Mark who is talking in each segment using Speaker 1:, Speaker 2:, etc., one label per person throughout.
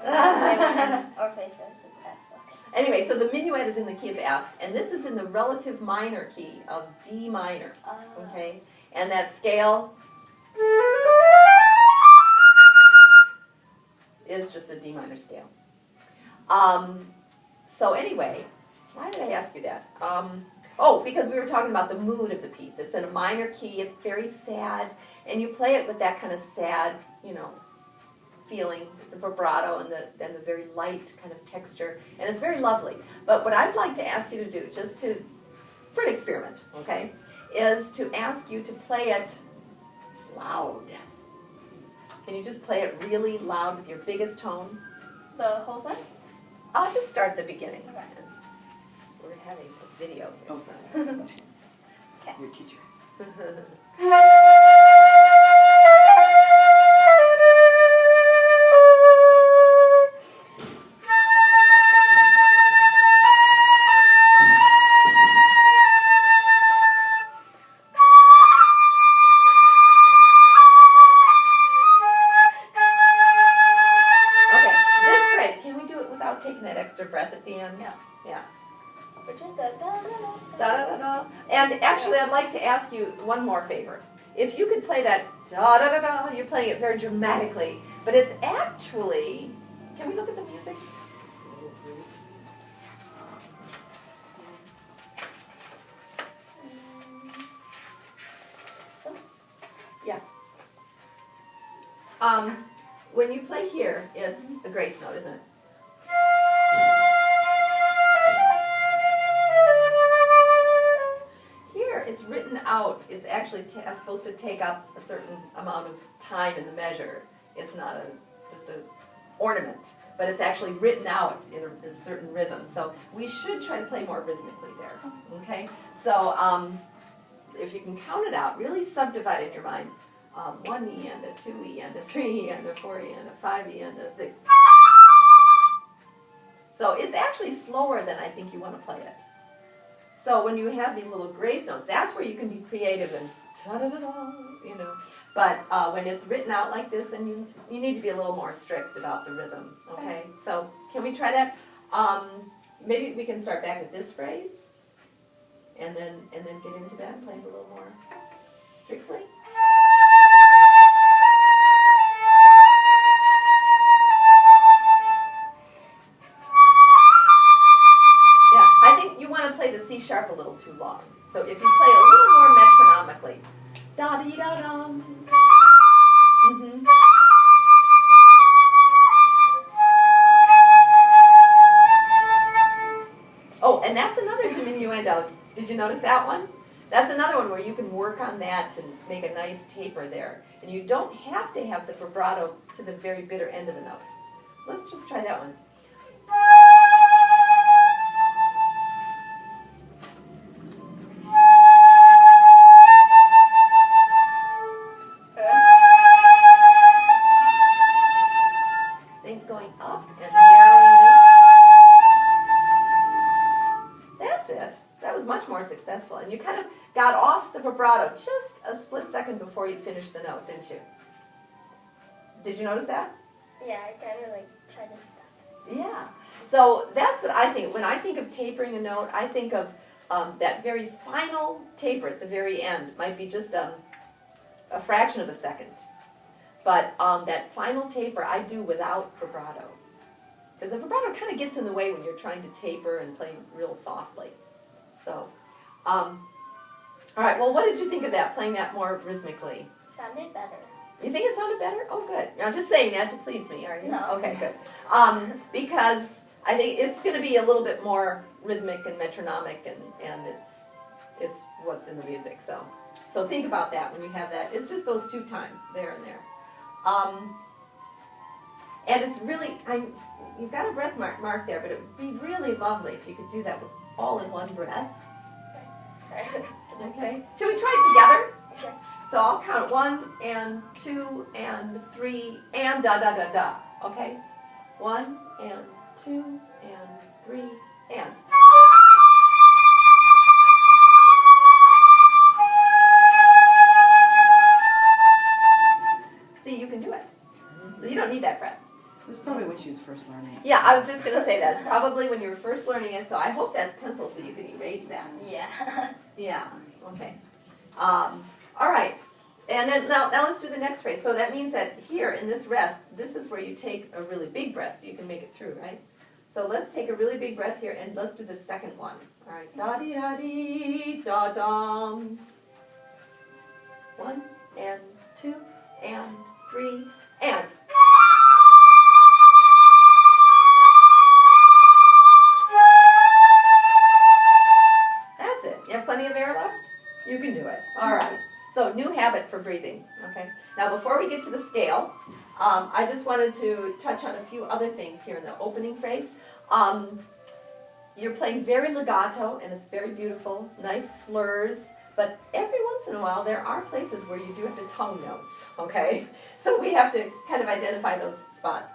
Speaker 1: Orphee says it's F. Okay.
Speaker 2: Anyway, so the minuet is in the key of F, and this is in the relative minor key of D minor. Okay, and that scale is just a D minor scale. So anyway, why did I ask you that? Oh, because we were talking about the mood of the piece. It's in a minor key. It's very sad, and you play it with that kind of sad, you know, feeling, the vibrato and the very light kind of texture, and it's very lovely. But what I'd like to ask you to do, just to, for an experiment, okay, is to ask you to play it loud. Can you just play it really loud with your biggest tone?
Speaker 1: The whole thing?
Speaker 2: I'll just start at the beginning.
Speaker 1: Okay.
Speaker 2: We're having a video here.
Speaker 3: Oh,
Speaker 1: Okay.
Speaker 3: your teacher.
Speaker 2: Okay, this phrase, can we do it without taking that extra breath at the end?
Speaker 1: Yeah.
Speaker 2: Yeah.
Speaker 1: Da-da-da-da.
Speaker 2: Da-da-da-da. And actually, I'd like to ask you one more favor. If you could play that da-da-da-da, you're playing it very dramatically, but it's actually, can we look at the music?
Speaker 1: So,
Speaker 2: Yeah. When you play here, it's a grace note, isn't it? Here, it's written out. It's actually supposed to take up a certain amount of time in the measure. It's not just an ornament, but it's actually written out in a certain rhythm. So we should try to play more rhythmically there. Okay. So if you can count it out, really subdivide in your mind. 1 E and a 2 E and a 3 E and a 4 E and a 5 E and a 6. So it's actually slower than I think you want to play it. So when you have these little grace notes, that's where you can be creative and ta-da-da-da, you know. But when it's written out like this, then you need to be a little more strict about the rhythm, okay? So can we try that? Maybe we can start back with this phrase, and then get into that and play it a little more strictly. Play the C sharp a little too long. So if you play a little more metronomically, da dee da dum. Oh, and that's another diminuendo. Did you notice that one? That's another one where you can work on that to make a nice taper there. And you don't have to have the vibrato to the very bitter end of the note. Let's just try that one. And you kind of got off the vibrato just a split second before you finished the note, didn't you? Did you notice that?
Speaker 1: Yeah, I kind of like tried to stop.
Speaker 2: Yeah. So that's what I think. When I think of tapering a note, I think of that very final taper at the very end. Might be just a fraction of a second. But that final taper I do without vibrato. Because the vibrato kind of gets in the way when you're trying to taper and play real softly. So, all right, well, what did you think of that, playing that more rhythmically?
Speaker 1: Sounded better.
Speaker 2: You think it sounded better? Oh, good. You're not just saying that to please me, are you?
Speaker 1: No.
Speaker 2: Okay, good. Because I think it's going to be a little bit more rhythmic and metronomic, and it's what's in the music. So think about that when you have that. It's just those 2 times, there and there. And it's really, you've got a breath mark there, but it would be really lovely if you could do that with all in one breath. Okay. Should we try it together?
Speaker 1: Sure.
Speaker 2: So I'll count 1 and 2 and 3 and da da da da. Okay. 1 and 2 and 3 and. See, you can do it. You don't need that breath.
Speaker 3: That's probably when she was first learning it.
Speaker 2: Yeah, I was just going to say that. It's probably when you were first learning it, so I hope that's pencil so you can erase that.
Speaker 1: Yeah.
Speaker 2: Yeah, okay. All right. And then now let's do the next phrase. So that means that here in this rest, this is where you take a really big breath so you can make it through, right? So let's take a really big breath here and let's do the second one. All right. Da-dee-da-dee-da-dum. 1 and 2 and 3 and. That's it. You have plenty of air left? You can do it. All right. So new habit for breathing. Okay. Now before we get to the scale, I just wanted to touch on a few other things here in the opening phrase. You're playing very legato, and it's very beautiful, nice slurs, but every once in a while there are places where you do have to tongue notes, okay? So we have to kind of identify those spots.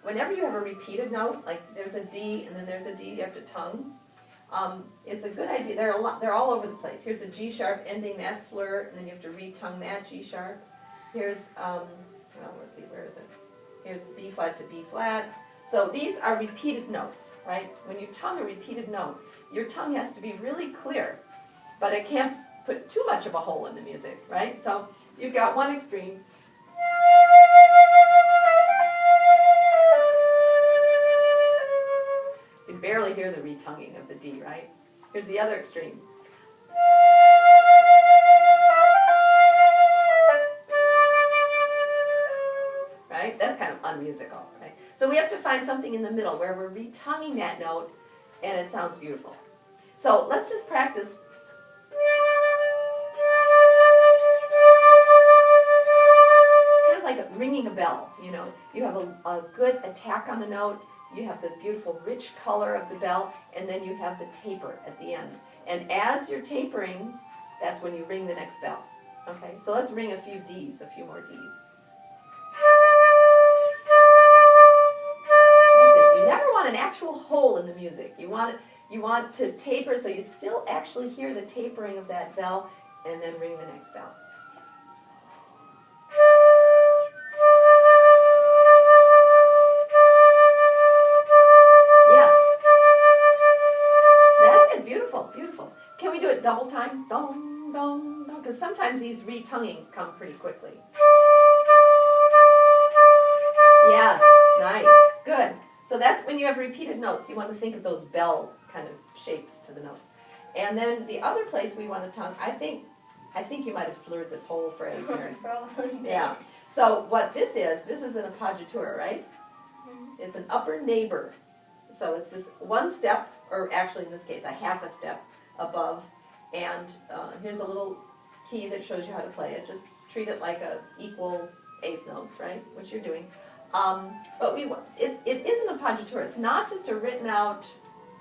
Speaker 2: Whenever you have a repeated note, like there's a D and then there's a D you have to tongue, it's a good idea. They're all over the place. Here's a G sharp ending that slur, and then you have to retongue that G sharp. Here's, let's see, where is it? Here's B flat to B flat. So these are repeated notes, right? When you tongue a repeated note, your tongue has to be really clear, but it can't put too much of a hole in the music, right? So you've got one extreme. You can barely hear the retonguing of the D, right? Here's the other extreme. Right? That's kind of unmusical, right? So we have to find something in the middle where we're retonguing that note and it sounds beautiful. So let's just practice. Kind of like ringing a bell, you know. You have a good attack on the note, you have the beautiful rich color of the bell, and then you have the taper at the end. And as you're tapering, that's when you ring the next bell. Okay, so let's ring a few Ds, a few more Ds. You never want an actual hole in the music. You want to taper so you still actually hear the tapering of that bell, and then ring the next bell. Yes. That's it. Beautiful, beautiful. Can we do it double time? Dong, dong, dong. Because sometimes these retonguings come pretty quickly. Yes. Nice. Good. So that's when you have repeated notes. You want to think of those bell kind of shapes to the notes. And then the other place we want to tongue, I think you might have slurred this whole phrase here.
Speaker 1: Probably.
Speaker 2: Yeah. So what this is an appoggiatura, right? Mm-hmm. It's an upper neighbor. So it's just one step, or actually in this case, a half a step above. And here's a little key that shows you how to play it. Just treat it like a equal eighth notes, right? Which you're doing. But it is an appoggiatura. It's not just a written out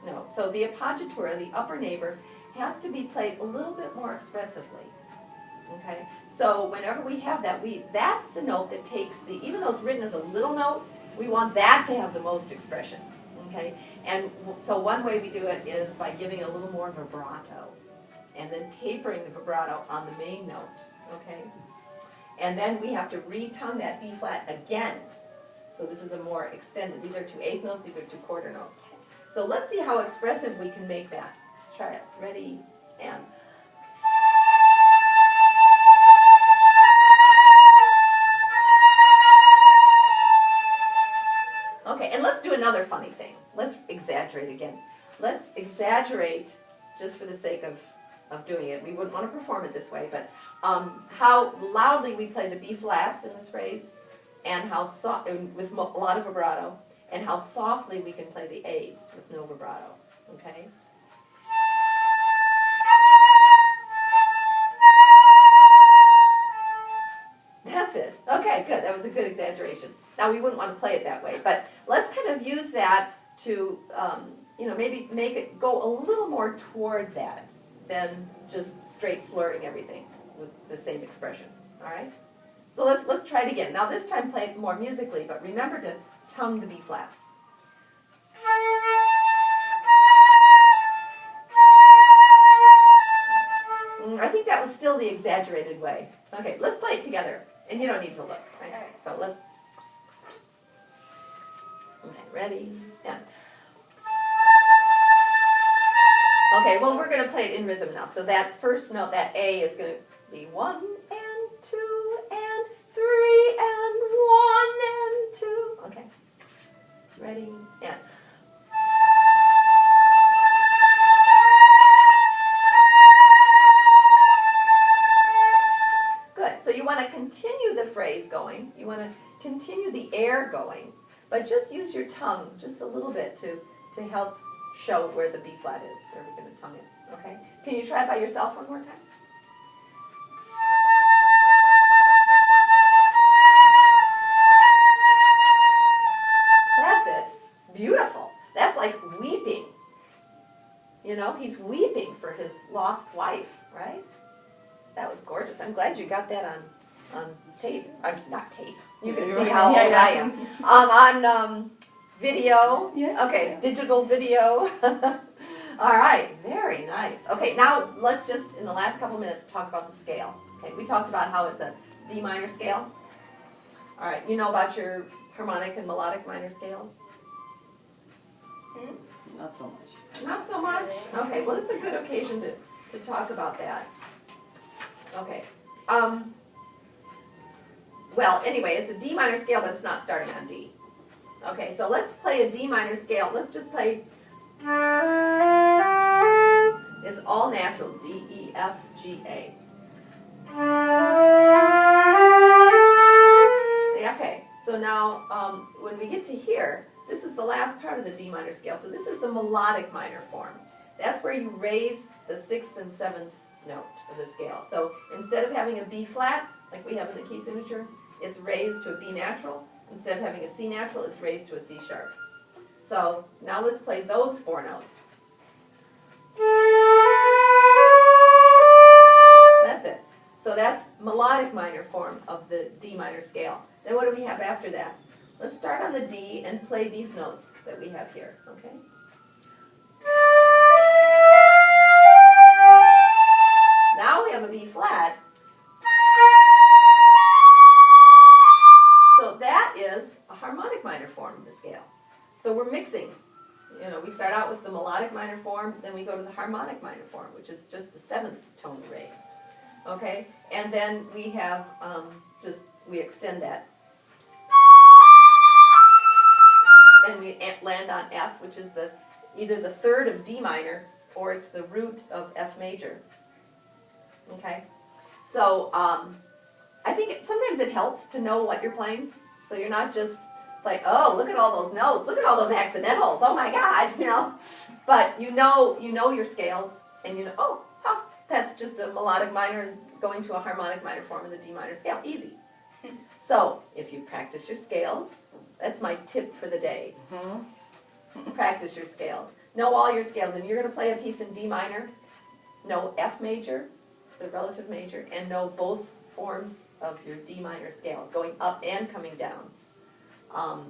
Speaker 2: note. So the appoggiatura, the upper neighbor, has to be played a little bit more expressively. Okay? So whenever we have that, that's the note that takes even though it's written as a little note, we want that to have the most expression. Okay? And so one way we do it is by giving a little more vibrato and then tapering the vibrato on the main note. Okay? And then we have to retongue that B flat again. So this is a more extended. These are 2 eighth notes, these are 2 quarter notes. So let's see how expressive we can make that. Let's try it. Ready, and. Okay, and let's do another funny thing. Let's exaggerate again. Let's exaggerate just for the sake of doing it. We wouldn't want to perform it this way, but how loudly we play the B flats in this phrase, and how with a lot of vibrato, and how softly we can play the A's with no vibrato. Okay? That's it. Okay, good. That was a good exaggeration. Now we wouldn't want to play it that way, but let's kind of use that to, maybe make it go a little more toward that than just straight slurring everything with the same expression. All right? So let's try it again. Now this time play it more musically, but remember to tongue the B flats. I think that was still the exaggerated way. Okay, let's play it together. And you don't need to look, right? So let's. Okay, ready? Yeah. Okay, well, we're going to play it in rhythm now. So that first note, that A, is going to be 1 and 2 and 3 and 1 and 2. Okay. Ready? Yeah. Good. So you want to continue the phrase going. You want to continue the air going, but just use your tongue just a little bit to help show where the B flat is, where we're going to tongue it. Okay? Can you try it by yourself one more time? That's it. Beautiful. That's like weeping. You know, he's weeping for his lost wife, right? That was gorgeous. I'm glad you got that on tape. Not tape. You can see how old I am. On video.
Speaker 3: Yeah.
Speaker 2: Okay, digital video. All right, very nice. Okay, now let's just, in the last couple minutes, talk about the scale. Okay, we talked about how it's a D minor scale. All right, you know about your harmonic and melodic minor scales?
Speaker 3: Not so much.
Speaker 2: Not so much? Okay, well, it's a good occasion to talk about that. Okay. Well, anyway, it's a D minor scale, but it's not starting on D. Okay, so let's play a D minor scale. Let's just play. It's all naturals, D, E, F, G, A. Yeah, okay, so now when we get to here, this is the last part of the D minor scale. So this is the melodic minor form. That's where you raise the 6th and 7th note of the scale. So instead of having a B flat, like we have in the key signature, it's raised to a B natural. Instead of having a C natural, it's raised to a C sharp. So now let's play those 4 notes. That's it. So that's melodic minor form of the D minor scale. Then what do we have after that? Let's start on the D and play these notes that we have here, okay? Now we have a B flat. So that is a harmonic minor form of the scale. So we're mixing. You know, we start out with the melodic minor form, then we go to the harmonic minor form, which is just the 7th tone raised. Okay? And then we have we extend that. And we land on F, which is either the 3rd of D minor or it's the root of F major. Okay? So I think sometimes it helps to know what you're playing, so you're not just like, oh, look at all those notes, look at all those accidentals, oh my God, you know. But you know your scales, and you know, oh, that's just a melodic minor going to a harmonic minor form in the D minor scale. Easy. So if you practice your scales, that's my tip for the day. Practice your scales. Know all your scales, and you're going to play a piece in D minor. Know F major, the relative major, and know both forms of your D minor scale, going up and coming down. All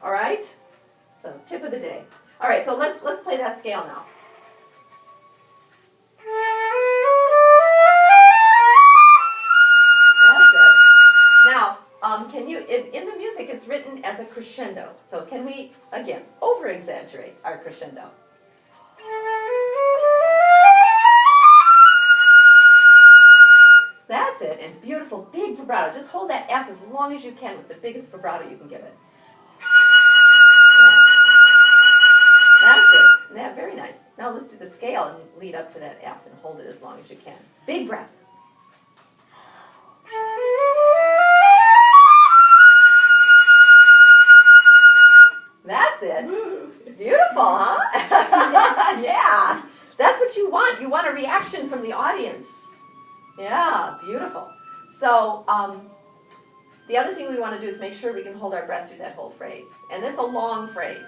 Speaker 2: right? So tip of the day. All right, so let's play that scale now. That's it. Now, can you, in the music, it's written as a crescendo. So can we, again, over-exaggerate our crescendo? That's it, and beautiful, big vibrato. Just hold that F as long as you can with the biggest vibrato you can give it. That's it. Yeah, very nice. Now let's do the scale and lead up to that F and hold it as long as you can. Big breath. That's it. Beautiful, huh? Yeah. That's what you want. You want a reaction from the audience. Yeah, beautiful. So the other thing we want to do is make sure we can hold our breath through that whole phrase. And it's a long phrase.